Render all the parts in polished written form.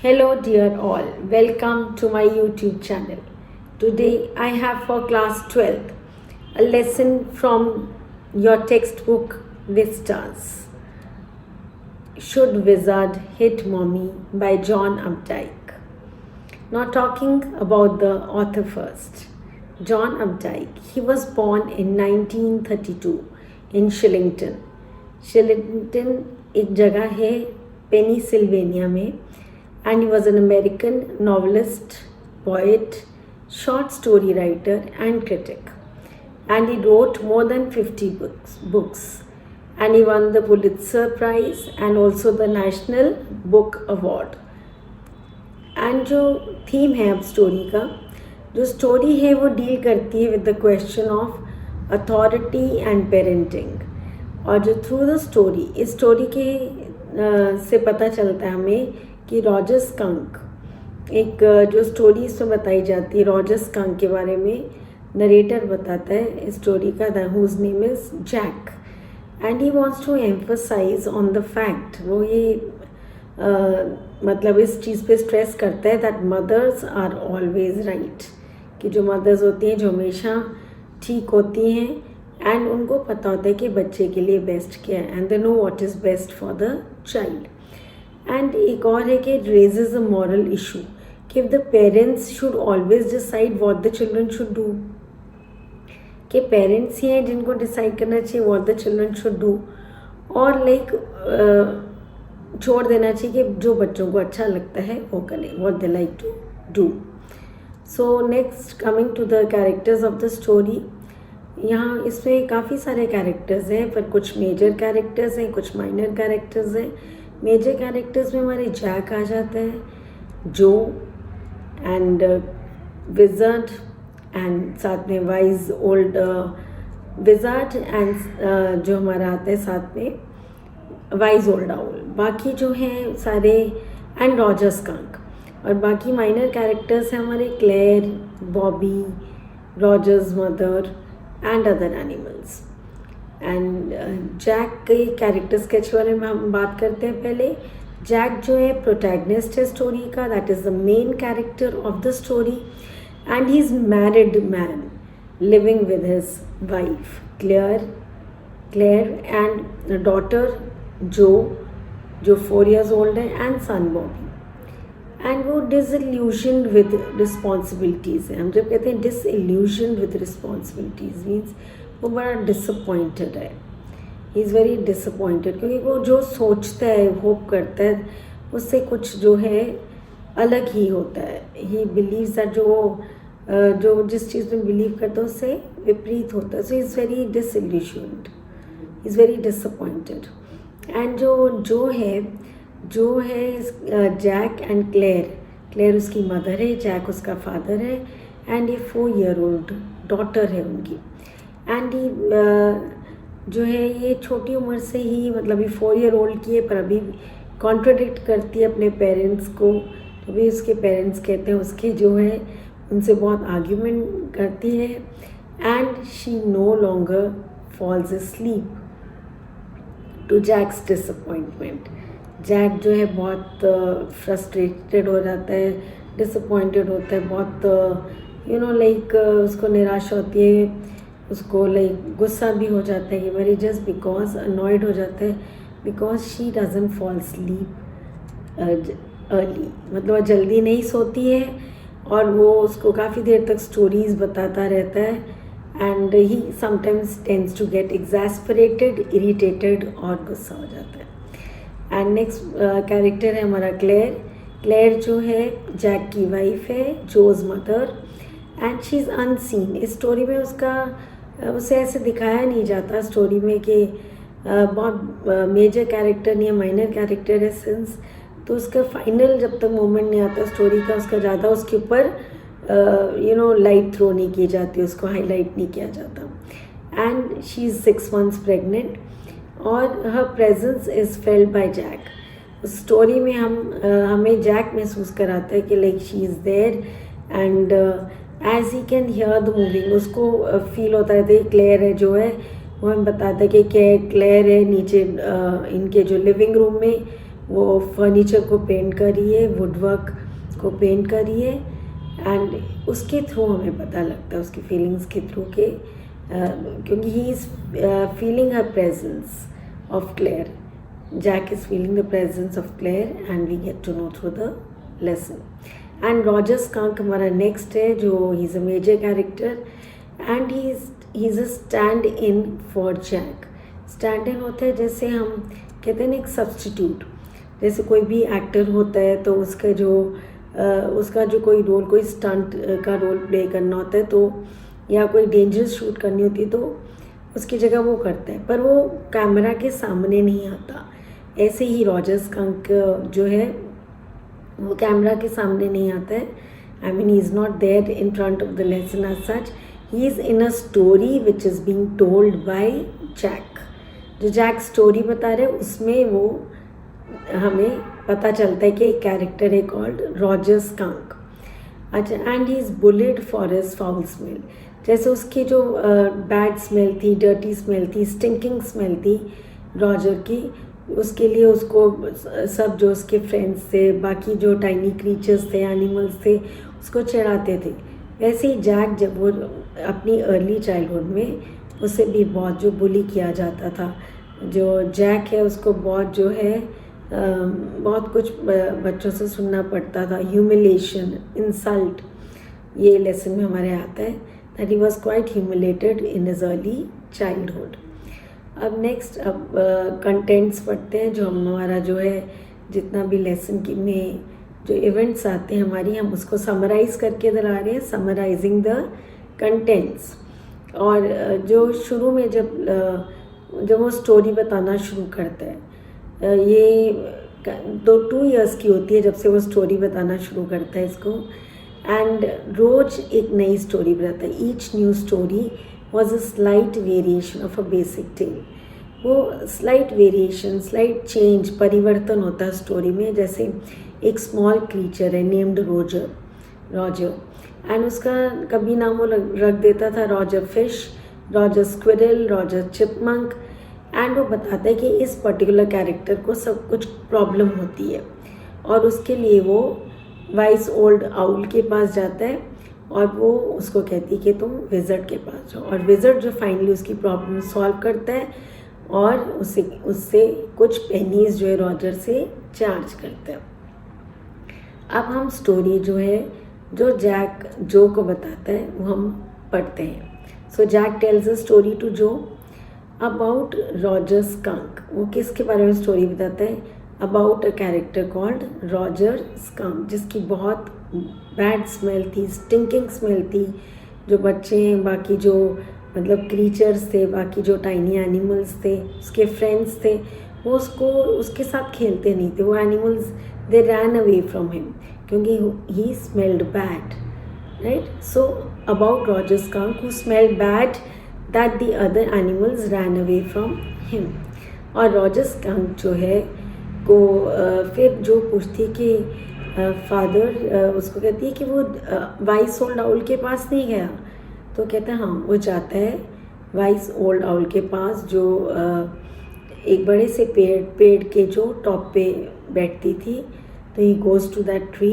Hello, dear all. Welcome to my YouTube channel. Today I have for class 12th a lesson from your textbook Vistas. Should Wizard Hit Mommy by John Updike. Now, talking about the author first. John Updike. He was born in 1932 in Shillington. Shillington एक जगह है Pennsylvania में. And he was an American novelist, poet, short story writer, and critic. And he wrote more than 50 books. And he won the Pulitzer Prize and also the National Book Award. And जो theme है अब story का, जो story है वो deal करती है with the question of authority and parenting. और जो थ्रू द स्टोरी, इस स्टोरी के से पता चलता है हमें कि रॉजर स्कंक, एक जो स्टोरी इसमें बताई जाती है रॉजर स्कंक के बारे में नरेटर बताता है इस स्टोरी का, whose name is Jack. And he wants to emphasize on the fact, वो ये मतलब इस चीज़ पे स्ट्रेस करता है that mothers are always right, कि जो मदर्स होती हैं जो हमेशा ठीक होती हैं एंड उनको पता होता है कि बच्चे के लिए बेस्ट क्या है and they know what is best for the child. And एक और है कि it raises a moral issue कि the parents should always decide what the children should do, कि पेरेंट्स ही हैं जिनको डिसाइड करना चाहिए what the children should do, और लाइक छोड़ देना चाहिए कि जो बच्चों को अच्छा लगता है वो करें, what they like to do. So next coming to the characters of the story. यहाँ इसमें काफ़ी सारे कैरेक्टर्स हैं, पर कुछ मेजर कैरेक्टर्स हैं, कुछ माइनर कैरेक्टर्स हैं. मेजर कैरेक्टर्स में हमारे जैक आ जाता है, जो एंड विज़र्ड, एंड साथ में वाइज ओल्ड विज़र्ड, एंड जो हमारा आता है साथ में वाइज ओल्ड आउल. बाकी जो हैं सारे एंड रॉजर स्कंक. और बाकी माइनर कैरेक्टर्स हैं हमारे Claire, Bobby, Roger's mother and other animals. And Jack के कैरेक्टर स्केच के बारे में हम बात करते हैं. पहले जैक जो है प्रोटैगनिस्ट है स्टोरी का, that is the main character of the story. And he is married man living with his wife Claire and daughter जो 4 years ओल्ड है, एंड सन बॉबी. एंड वो डिसइल्यूशन्ड विद रिस्पॉन्सिबिलिटीज़ है. हम जब कहते हैं डिसइल्यूशन्ड विद रिस्पॉन्सिबिलिटीज़ मीन्स वो बड़ा डिसअपॉइंटेड है. ही इज़ वेरी डिसअपॉइंटेड, क्योंकि वो जो सोचता है, होप करता है, उससे कुछ जो है अलग ही होता है. ही बिलीव्स दैट जो जिस चीज़ में बिलीव करता है उससे विपरीत होता है. So he is very disillusioned, he is very disappointed. And जो है जैक एंड क्लेयर उसकी मदर है, जैक उसका फादर है, एंड ये 4 year old डॉटर है उनकी. एंड जो है ये छोटी उम्र से ही, मतलब ये 4 year old की है, पर अभी कॉन्ट्रडिक्ट करती है अपने पेरेंट्स को. जो भी उसके पेरेंट्स कहते हैं उसके जो है उनसे बहुत आर्ग्यूमेंट करती है. And she no longer falls asleep to Jack's disappointment. Jack जो है बहुत फ्रस्ट्रेटेड हो जाता है, डिसअपॉइंटेड होता है, बहुत लाइक उसको निराशा होती है, उसको लाइक गुस्सा भी हो जाता है, वेरी जस्ट बिकॉज अनॉयड हो जाता है because she doesn't fall sleep early, मतलब वो जल्दी नहीं सोती है और वो उसको काफ़ी देर तक स्टोरीज़ बताता रहता है. And he sometimes tends to get exasperated, irritated और गुस्सा हो जाता है. एंड नेक्स्ट कैरेक्टर है हमारा क्लेयर जो है जैक की वाइफ है, Jo's mother, and she is unseen. इस स्टोरी में उसे ऐसे दिखाया नहीं जाता स्टोरी में कि बहुत मेजर कैरेक्टर नहीं है, माइनर कैरेक्टर है सिंस. तो उसका फाइनल जब तक मोमेंट नहीं आता स्टोरी का, उसका ज़्यादा उसके ऊपर लाइट थ्रो नहीं की जाती, उसको हाईलाइट नहीं किया जाता. And she is 6 months pregnant और हर presence is felt by Jack. उस स्टोरी में हमें जैक महसूस कराता है कि like she is there and as he can hear the moving, उसको फील होता रहता है. क्लेयर है जो है वो हमें बताता है कि क्लेयर है नीचे इनके जो लिविंग रूम में वो फर्नीचर को पेंट कर रही है, वुडवर्क को पेंट कर रही है, एंड उसके थ्रू हमें पता लगता है, उसकी फीलिंग्स के थ्रू के क्योंकि he is feeling her presence of Claire. Jack is feeling the presence of Claire and we get to know through the lesson. And Roger Skunk हमारा next है जो he's a major character and he's a stand-in for Jack. Stand-in होता है जैसे हम कहते हैं ना एक सब्स्टिट्यूट, जैसे कोई भी एक्टर होता है तो उसका जो कोई रोल, कोई स्टंट का रोल प्ले करना होता है तो या कोई डेंजरस शूट करनी होती है तो उसकी जगह वो करता है, पर वो कैमरा के सामने नहीं आता. ऐसे ही रॉजर स्कंक जो है वो कैमरा के सामने नहीं आता है. I mean he is not there in front of the lesson as such. He is in a story which is being told by Jack. जो जैक स्टोरी बता रहे उसमें वो हमें पता चलता है कि एक कैरेक्टर है कॉल्ड रॉजर स्कंक. अच्छा, and he is bullied for his foul smell. जैसे उसकी जो बैड स्मेल थी, डर्टी स्मेल थी, स्टिंकिंग स्मेल थी रॉजर की, उसके लिए उसको सब जो उसके फ्रेंड्स थे, बाकी जो टाइनी क्रीचर्स थे, एनिमल्स थे, उसको चिढ़ाते थे. वैसे ही जैक जब वो अपनी अर्ली चाइल्डहुड में उसे भी बहुत जो बुली किया जाता था. जो जैक है उसको बहुत जो है बहुत कुछ बच्चों से सुनना पड़ता था, ह्यूमिलेशन, इंसल्ट. ये लेसन में हमारे आता है that he was quite humiliated in his early childhood. अब नेक्स्ट कंटेंट्स पढ़ते हैं. जो हमारा जो है जितना भी लेसन की में जो इवेंट्स आते हैं हमारी, हम उसको समराइज करके इधर आ रहे हैं, समराइजिंग द कंटेंट्स. और जो शुरू में जब वो स्टोरी बताना शुरू करता है, ये 2 years की होती है जब से वो स्टोरी बताना शुरू करता है इसको, एंड रोज एक नई स्टोरी बताता है. Each new story was a slight variation of a basic tale. वो स्लाइट वेरिएशन, स्लाइट चेंज, परिवर्तन होता है स्टोरी में. जैसे एक स्मॉल क्रीचर है नेम्ड रॉजर, एंड उसका कभी नाम वो रख देता था Roger fish, Roger squirrel, Roger chipmunk. And वो बताता है कि इस पर्टिकुलर कैरेक्टर को सब कुछ प्रॉब्लम होती है और उसके लिए वो वाइस ओल्ड आउल के पास जाता है और वो उसको कहती है कि तुम विज़र्ड के पास जाओ. और विज़र्ड जो फाइनली उसकी प्रॉब्लम सॉल्व करता है और उससे कुछ पेनीज जो है रॉजर से चार्ज करता है. अब हम स्टोरी जो है जो जैक जो को बताता है वो हम पढ़ते हैं. So Jack tells a story to Jo about Roger Skunk. वो किसके बारे में स्टोरी बताता है? About a character called Roger Skunk, जिसकी बहुत बैड स्मेल थी, स्टिंकिंग स्मेल थी. जो बच्चे हैं, बाकी जो मतलब क्रीचर्स थे, बाकी जो टाइनी एनिमल्स थे, उसके फ्रेंड्स थे, वो उसके साथ खेलते नहीं थे. वो animals they ran away from him क्योंकि he smelled bad, right. So about Roger Skunk who smelled bad that the other animals ran away from him. और रॉजर स्कंक जो है को फिर जो पूछती है कि फादर उसको कहती है कि वो वाइस ओल्ड आउल के पास नहीं गया, तो कहता है हाँ वो जाता है वाइस ओल्ड आउल के पास जो एक बड़े से पेड़ के जो टॉप पे बैठती थी. तो he goes to that tree,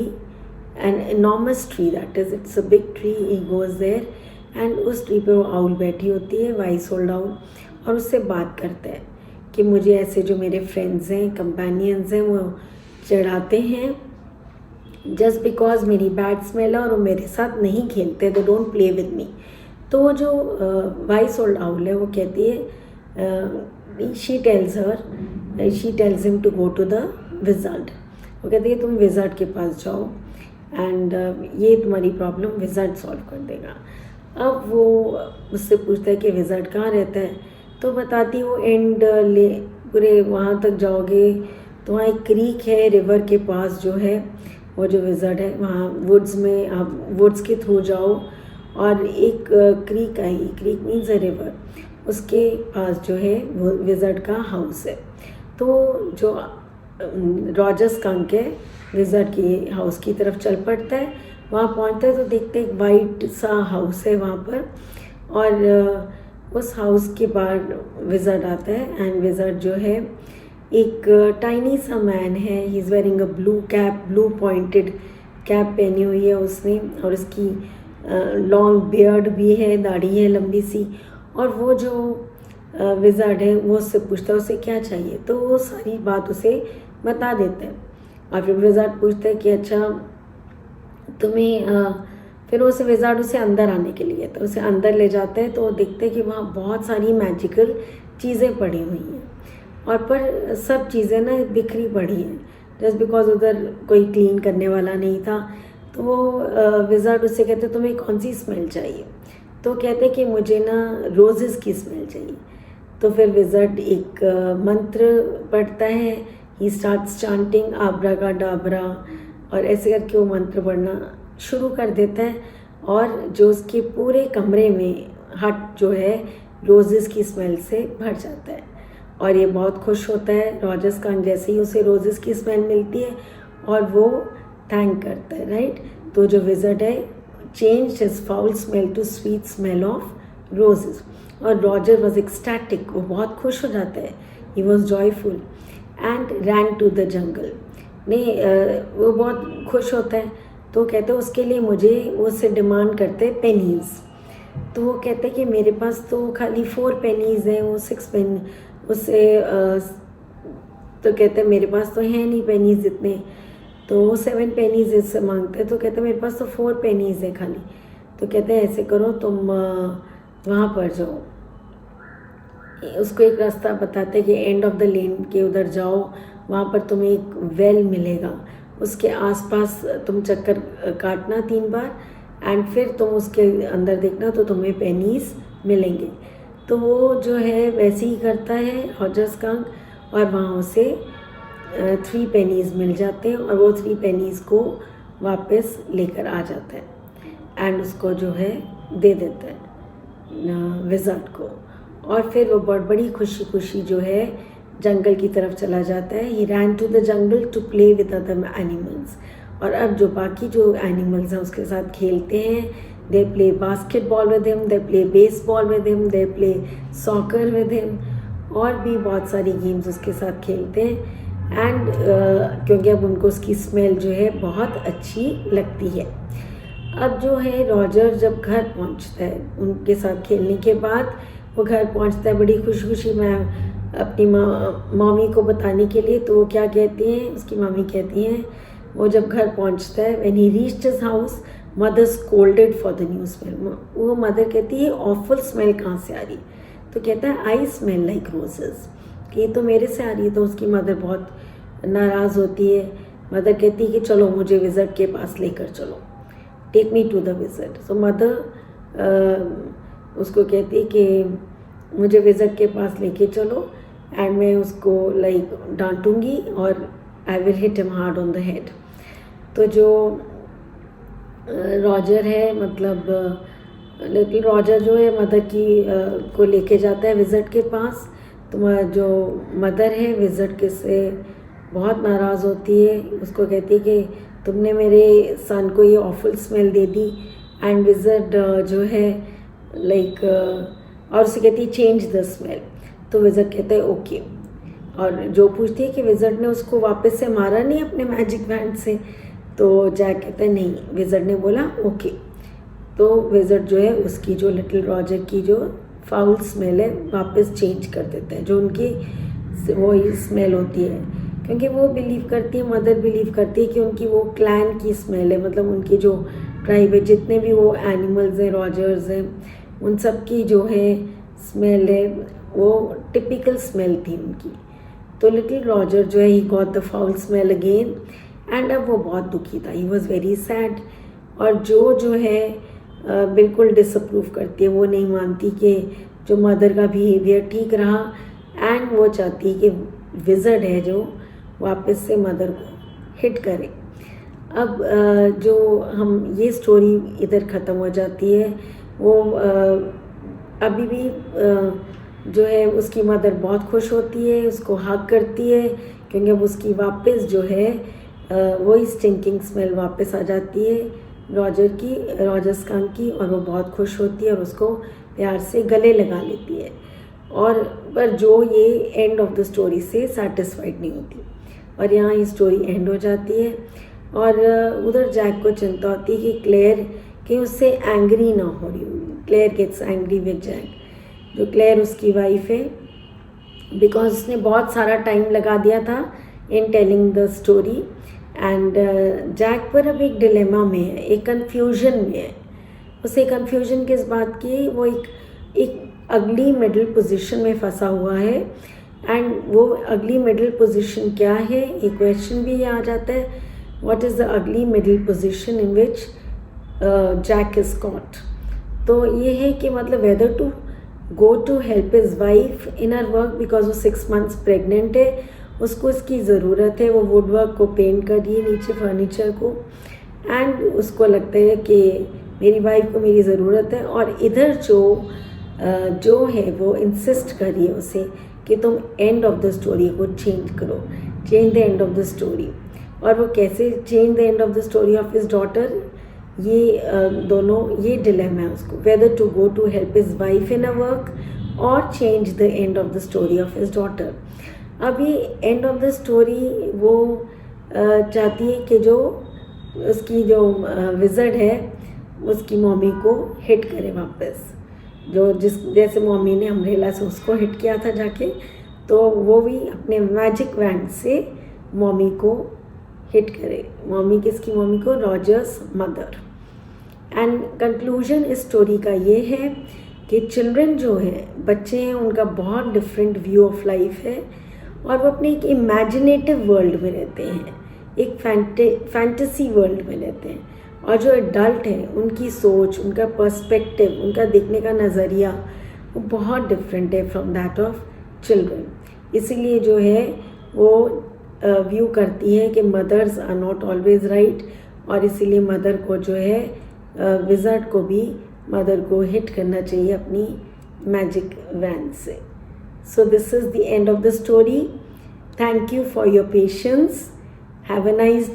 an enormous tree, that is it's a big tree. He goes there and उस ट्री पे वो आउल बैठी होती है, वाइस ओल्ड आउल, और उससे बात करता है कि मुझे ऐसे जो मेरे फ्रेंड्स हैं, कंपेनियंस हैं, वो चढ़ाते हैं जस्ट बिकॉज मेरी बैड स्मेल है और वो मेरे साथ नहीं खेलते, they don't play with me. तो वो जो वाइस ओल्ड आउल है वो कहती है, she tells him to go to the wizard. वो कहती है तुम विज़र्ड के पास जाओ एंड ये तुम्हारी प्रॉब्लम विज़र्ड सॉल्व कर देगा. अब वो उससे पूछता है कि विज़र्ड कहाँ रहता है, तो बताती वो एंड ले पूरे वहाँ तक जाओगे तो वहाँ एक क्रीक है, रिवर के पास जो है वो जो विज़र्ड है, वहाँ वुड्स में आप वुड्स के थ्रू जाओ और एक क्रीक आएगी, क्रीक मीन्स अ रिवर, उसके पास जो है वो विज़र्ड का हाउस है. तो जो रॉजर स्कंक है विज़र्ड की हाउस की तरफ चल पड़ता है. वहाँ पहुँचता है तो देखते एक वाइट सा हाउस है वहाँ पर, और उस हाउस के बाहर विज़र्ड आता है एंड विज़र्ड जो है एक टाइनी सा मैन है, he is wearing a blue cap, blue pointed cap पहनी हुई है उसने, और उसकी लॉन्ग बियर्ड भी है, दाढ़ी है लंबी सी। और वो जो विज़ार्ड है वो उससे पूछता है उसे क्या चाहिए, तो वो सारी बात उसे बता देता है। और फिर विज़ार्ड पूछता है कि अच्छा तुम्हें फिर उस विज़ार्ड उसे अंदर आने के लिए, तो उसे अंदर ले जाते हैं, तो वो देखते हैं कि वहाँ बहुत सारी मैजिकल चीज़ें पड़ी हुई हैं, और पर सब चीज़ें ना बिखरी पड़ी हैं, जस्ट बिकॉज उधर कोई क्लीन करने वाला नहीं था। तो वो विज़ार्ड उससे कहते तुम्हें कौन सी स्मेल चाहिए, तो कहते कि मुझे ना रोज़ेस की स्मेल चाहिए। तो फिर विज़ार्ड एक मंत्र पढ़ता है, ही स्टार्ट्स चांटिंग आब्राकाडाब्रा, और ऐसे करके वो मंत्र पढ़ना शुरू कर देता है, और जो उसके पूरे कमरे में हट जो है रोज़ेस की स्मेल से भर जाता है। और ये बहुत खुश होता है रॉजर स्कंक जैसे ही उसे रोज़ेस की स्मेल मिलती है, और वो थैंक करता है, राइट। तो जो विज़ार्ड है changed his foul smell to sweet smell of roses, और रॉजर वॉज एक्सटैटिक, वो बहुत खुश हो जाता है, he was joyful and ran to the jungle. नहीं वो बहुत खुश होता है, तो कहते हैं उसके लिए मुझे उससे डिमांड करते हैं पेनीज़। तो वो कहते हैं कि मेरे पास तो खाली 4 पेनीज़ हैं, वो 6 पेन उससे तो कहते हैं मेरे पास तो हैं नहीं पेनीज़ इतने, तो वो 7 पेनीज़ इससे मांगते हैं। तो कहते हैं मेरे पास तो 4 पेनीज़ हैं खाली। तो कहते हैं ऐसे करो तुम वहाँ पर जाओ, उसको एक रास्ता बताते हैं कि एंड ऑफ द लेन के उधर जाओ, वहाँ पर तुम्हें एक वेल मिलेगा, उसके आसपास तुम चक्कर काटना 3 बार, एंड फिर तुम उसके अंदर देखना तो तुम्हें पेनीज़ मिलेंगे। तो वो जो है वैसे ही करता है रॉजर स्कंक, और वहाँ उसे 3 पेनीज़ मिल जाते हैं, और वो 3 पेनीज़ को वापस लेकर आ जाता है एंड उसको जो है दे देता है विज़ार्ड को। और फिर वो बड़ी खुशी खुशी जो है जंगल की तरफ चला जाता है। He ran to the jungle to play with other animals, और अब जो बाकी जो एनिमल्स हैं उसके साथ खेलते हैं। They play basketball with him, they play baseball with him, they play soccer with him, और भी बहुत सारी गेम्स उसके साथ खेलते हैं। एंड क्योंकि अब उनको उसकी स्मेल जो है बहुत अच्छी लगती है। अब जो है रॉजर जब घर पहुंचता है उनके साथ खेलने के बाद, वो घर पहुंचता है बड़ी खुशी खुशी, मैं अपनी मम्मी को बताने के लिए। तो वो क्या कहती हैं, उसकी मम्मी कहती हैं, वो जब घर पहुंचता है when he reached his house mother scolded for the new smell. वो मदर कहती है ऑफुल स्मेल कहाँ से आ रही, तो कहता है आई स्मेल लाइक रोजेस, कि ये तो मेरे से आ रही है। तो उसकी मदर बहुत नाराज़ होती है। मदर कहती है कि चलो मुझे विज़ार्ड के पास लेकर चलो, take me to the wizard. So mother उसको कहती है कि मुझे विज़ार्ड के पास लेके चलो, एंड मैं उसको लाइक डांटूंगी और I will hit him hard on the head. तो जो रॉजर है, मतलब लिटिल रॉजर जो है मदर की को लेके जाता है विज़ार्ड के पास। तो जो मदर है विज़ार्ड के से बहुत नाराज़ होती है, उसको कहती है कि तुमने मेरे सन को ये awful smell they the. And wizard जो है लाइक और उसे कहती है चेंज द स्मेल। तो विज़ार्ड कहता है ओके। और जो पूछती है कि विज़ार्ड ने उसको वापस से मारा नहीं अपने मैजिक बैंड से, तो जैक कहता है नहीं, विज़ार्ड ने बोला ओके। तो विज़ार्ड जो है उसकी जो लिटिल रॉजर की जो फाउल स्मेल है वापस चेंज कर देता है, जो उनकी वो स्मेल होती है, क्योंकि वो बिलीव करती है, मदर बिलीव करती है कि उनकी वो क्लैन की स्मेल है, मतलब उनकी जो ट्राइब है, जितने भी वो एनिमल्स हैं, रॉजर्स हैं, उन सब की जो है स्मेल है वो टिपिकल स्मेल थी उनकी। तो लिटिल रॉजर जो है he got the foul smell again, and अब वो बहुत दुखी था, ही वॉज वेरी सैड। और जो है बिल्कुल डिसअप्रूव करती है, वो नहीं मानती कि जो मदर का बिहेवियर ठीक रहा, एंड वो चाहती है कि विज़ार्ड है जो वापस से मदर को हिट करे। अब जो हम ये स्टोरी इधर ख़त्म हो जाती है। वो अभी भी जो है उसकी मदर बहुत खुश होती है, उसको हग करती है, क्योंकि अब उसकी वापस जो है वही स्टिंकिंग स्मेल वापस आ जाती है रॉजर स्कंक की, और वो बहुत खुश होती है और उसको प्यार से गले लगा लेती है। और पर जो ये एंड ऑफ द स्टोरी से सेटिस्फाइड नहीं होती और यहाँ ये स्टोरी एंड हो जाती है। और उधर जैक को चिंता होती है कि क्लेयर कि उससे एंग्री ना हो रही हो। Claire gets angry with Jack, जो क्लेयर उसकी वाइफ है, बिकॉज उसने बहुत सारा टाइम लगा दिया था in telling the story. And Jack पर अब एक डिलेमा में है, एक कन्फ्यूजन में है। उसे कन्फ्यूजन किस बात की, वो एक अगली मिडिल पोजीशन में फंसा हुआ है। एंड वो अगली मिडिल पोजीशन क्या है, ये क्वेश्चन भी आ जाता है, what is the ugly middle position in which Jack is caught. तो ये है कि मतलब whether to go to help his wife in her work, because वो 6 months प्रेग्नेंट है, उसको इसकी ज़रूरत है, वो वुड वर्क को पेंट कर रही है नीचे फर्नीचर को, एंड उसको लगता है कि मेरी वाइफ को मेरी ज़रूरत है। और इधर जो है वो इंसिस्ट कर रही है उसे कि तुम एंड ऑफ द स्टोरी को चेंज करो, change the end of the story. और वो कैसे change the end of the story of his daughter, ये दोनों ये डिलेमा है उसको, whether to go to help his wife in a work और change the end of the story of his daughter. अब ये एंड ऑफ द स्टोरी वो चाहती है कि जो उसकी जो विज़र्ड है उसकी मम्मी को हिट करे वापस, जैसे मम्मी ने अम्ब्रेला से उसको हिट किया था जाके, तो वो भी अपने मैजिक वैंड से मम्मी को हिट करे। मम्मी किसकी मम्मी को, रॉजर्स मदर। एंड कंक्लूजन इस स्टोरी का ये है कि चिल्ड्रन जो हैं, बच्चे हैं, उनका बहुत डिफरेंट व्यू ऑफ लाइफ है और वो अपने एक इमेजिनेटिव वर्ल्ड में रहते हैं, एक फैंटेसी वर्ल्ड में रहते हैं। और जो एडल्ट हैं उनकी सोच, उनका पर्सपेक्टिव, उनका देखने का नज़रिया वो बहुत डिफरेंट है फ्रॉम दैट ऑफ चिल्ड्रन। इसीलिए जो है वो व्यू करती है कि mothers are not always right, और इसीलिए मदर को जो है विज़र्ड को भी मदर को हिट करना चाहिए अपनी मैजिक वैन से। So this is the end of the story. Thank you for your patience. Have a nice